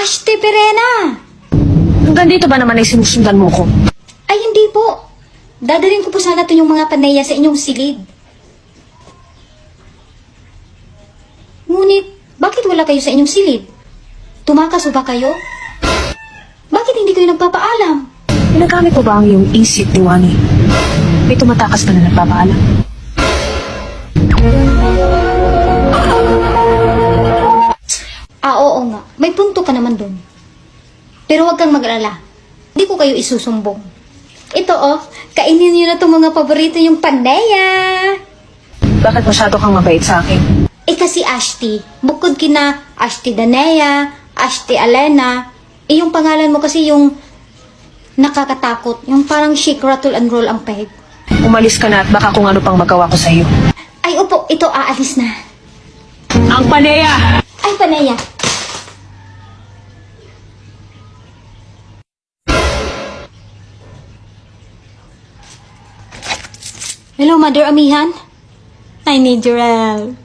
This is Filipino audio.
Ashti Perena! Hanggang dito ba naman ay sinusundan mo ko? Ay, hindi po. Dadalhin ko po sana ito yung mga paneya sa inyong silid. Ngunit, bakit wala kayo sa inyong silid? Tumakas ba kayo? Bakit hindi kayo nagpapaalam? Pinagamit mo ba ang iyong isip, Diwani? May tumatakas ka na nagpapaalam. Oo nga. May punto ka naman dun. Pero huwag kang mag-alala. Hindi ko kayo isusumbong. Ito kainin niyo na itong mga paborito yung paneya. Bakit masyado kang mabait sa akin? Kasi Ashti, bukod kina Ashti Danea, Ashti Alena, yung pangalan mo kasi yung nakakatakot, yung parang shake, rattle, and roll ang peg. Umalis ka na at baka kung ano pang magawa ko sa'yo. Ay, opo, ito aalis na. Ang paneya! Ay, paneya. Hello, Mother Amihan? I need your help.